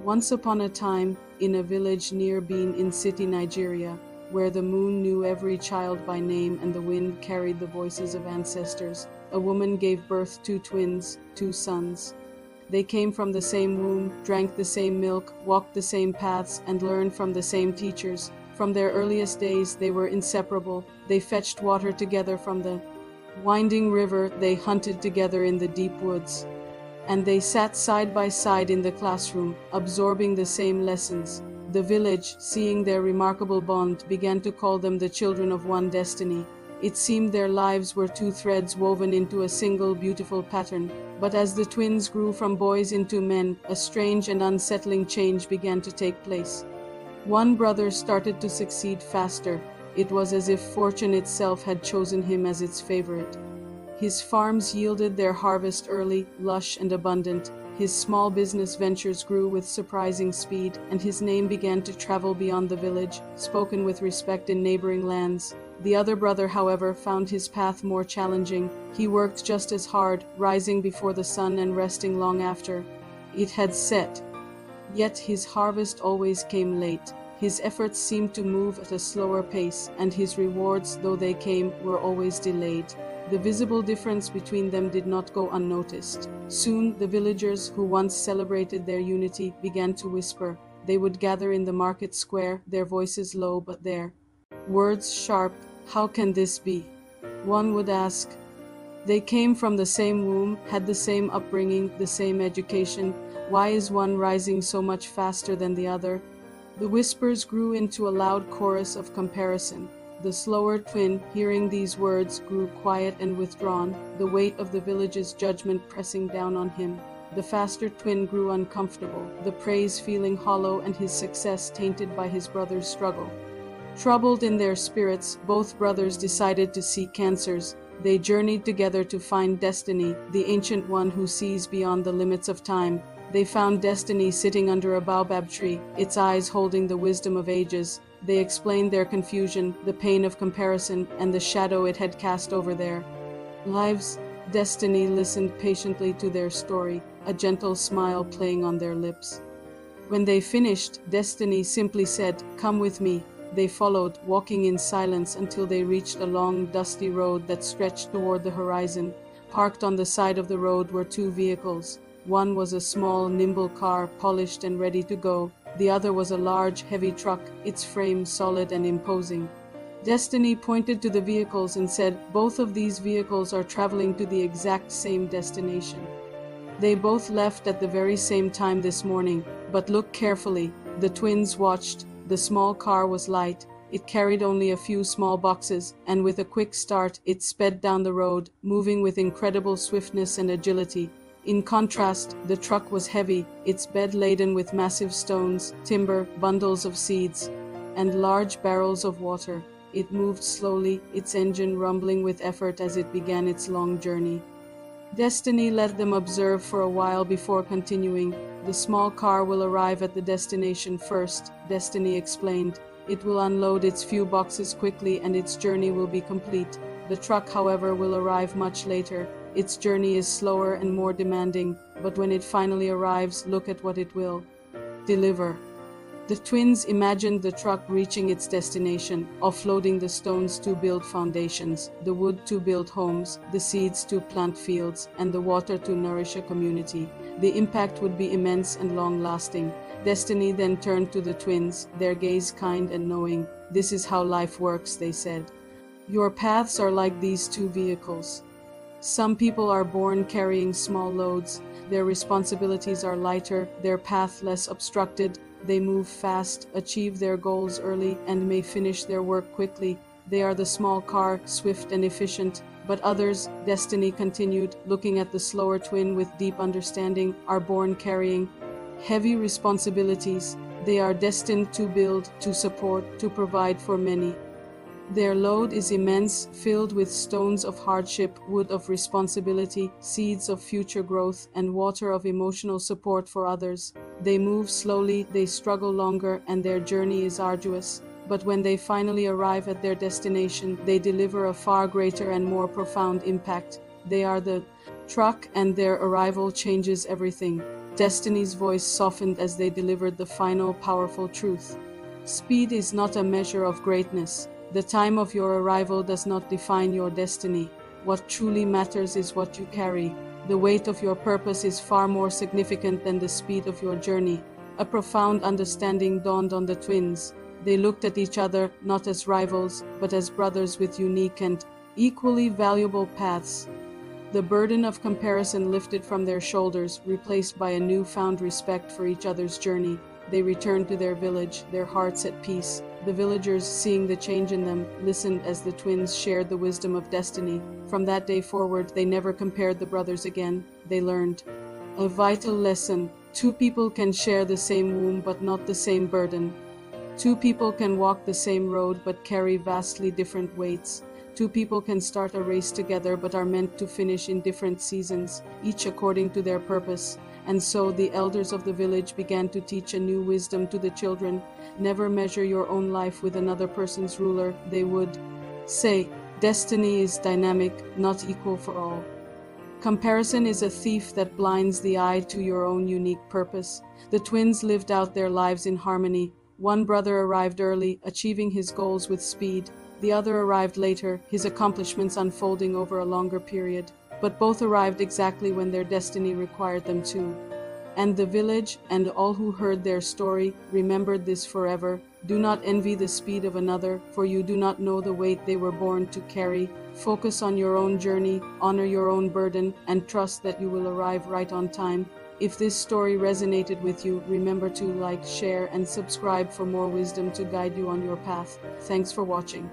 Once upon a time, in a village near Benin City, Nigeria, where the moon knew every child by name and the wind carried the voices of ancestors, a woman gave birth to twins, 2 sons. They came from the same womb, drank the same milk, walked the same paths, and learned from the same teachers. From their earliest days, they were inseparable. They fetched water together from the winding river, they hunted together in the deep woods. And they sat side by side in the classroom, absorbing the same lessons. The village, seeing their remarkable bond, began to call them the children of one destiny. It seemed their lives were 2 threads woven into a single beautiful pattern. But as the twins grew from boys into men, a strange and unsettling change began to take place. One brother started to succeed faster. It was as if fortune itself had chosen him as its favorite. His farms yielded their harvest early, lush and abundant. His small business ventures grew with surprising speed, and his name began to travel beyond the village, spoken with respect in neighboring lands. The other brother, however, found his path more challenging. He worked just as hard, rising before the sun and resting long after it had set. Yet his harvest always came late. His efforts seemed to move at a slower pace, and his rewards, though they came, were always delayed. The visible difference between them did not go unnoticed. Soon, the villagers who once celebrated their unity began to whisper. They would gather in the market square, their voices low but their words sharp. "How can this be?" one would ask. "They came from the same womb, had the same upbringing, the same education. Why is one rising so much faster than the other?" The whispers grew into a loud chorus of comparison. The slower twin, hearing these words, grew quiet and withdrawn, the weight of the village's judgment pressing down on him. The faster twin grew uncomfortable, the praise feeling hollow and his success tainted by his brother's struggle. Troubled in their spirits, both brothers decided to seek answers. They journeyed together to find Destiny, the ancient one who sees beyond the limits of time. They found Destiny sitting under a baobab tree, its eyes holding the wisdom of ages. They explained their confusion, the pain of comparison, and the shadow it had cast over their lives. Destiny listened patiently to their story, a gentle smile playing on their lips. When they finished, Destiny simply said, "Come with me." They followed, walking in silence until they reached a long, dusty road that stretched toward the horizon. Parked on the side of the road were 2 vehicles. One was a small, nimble car, polished and ready to go. The other was a large, heavy truck, its frame solid and imposing. Destiny pointed to the vehicles and said, "Both of these vehicles are traveling to the exact same destination. They both left at the very same time this morning, but look carefully." The twins watched. The small car was light. It carried only a few small boxes, and with a quick start, it sped down the road, moving with incredible swiftness and agility. In contrast, the truck was heavy, its bed laden with massive stones, timber, bundles of seeds, and large barrels of water. It moved slowly, its engine rumbling with effort as it began its long journey. Destiny let them observe for a while before continuing. "The small car will arrive at the destination first," Destiny explained. "It will unload its few boxes quickly and its journey will be complete. The truck, however, will arrive much later. Its journey is slower and more demanding, but when it finally arrives, look at what it will deliver." The twins imagined the truck reaching its destination, offloading the stones to build foundations, the wood to build homes, the seeds to plant fields, and the water to nourish a community. The impact would be immense and long-lasting. Destiny then turned to the twins, their gaze kind and knowing. "This is how life works," they said. "Your paths are like these 2 vehicles. Some people are born carrying small loads. Their responsibilities are lighter, their path less obstructed. They move fast, achieve their goals early, and may finish their work quickly. They are the small car, swift and efficient. But others," Destiny continued, looking at the slower twin with deep understanding, "are born carrying heavy responsibilities. They are destined to build, to support, to provide for many. Their load is immense, filled with stones of hardship, wood of responsibility, seeds of future growth, and water of emotional support for others. They move slowly, they struggle longer, and their journey is arduous. But when they finally arrive at their destination, they deliver a far greater and more profound impact. They are the truck, and their arrival changes everything." Destiny's voice softened as they delivered the final powerful truth. Speed is not a measure of greatness. The time of your arrival does not define your destiny. What truly matters is what you carry. The weight of your purpose is far more significant than the speed of your journey. A profound understanding dawned on the twins. They looked at each other not as rivals, but as brothers with unique and equally valuable paths. The burden of comparison lifted from their shoulders, replaced by a newfound respect for each other's journey. They returned to their village, their hearts at peace. The villagers, seeing the change in them, listened as the twins shared the wisdom of destiny. From that day forward, they never compared the brothers again. They learned a vital lesson. Two people can share the same womb but not the same burden. Two people can walk the same road but carry vastly different weights. Two people can start a race together but are meant to finish in different seasons, each according to their purpose. And so the elders of the village began to teach a new wisdom to the children. Never measure your own life with another person's ruler. They would say, destiny is dynamic, not equal for all. Comparison is a thief that blinds the eye to your own unique purpose. The twins lived out their lives in harmony. One brother arrived early, achieving his goals with speed. The other arrived later, his accomplishments unfolding over a longer period. But both arrived exactly when their destiny required them to. And the village, and all who heard their story, remembered this forever. Do not envy the speed of another, for you do not know the weight they were born to carry. Focus on your own journey, honor your own burden, and trust that you will arrive right on time. If this story resonated with you, remember to like, share, and subscribe for more wisdom to guide you on your path. Thanks for watching.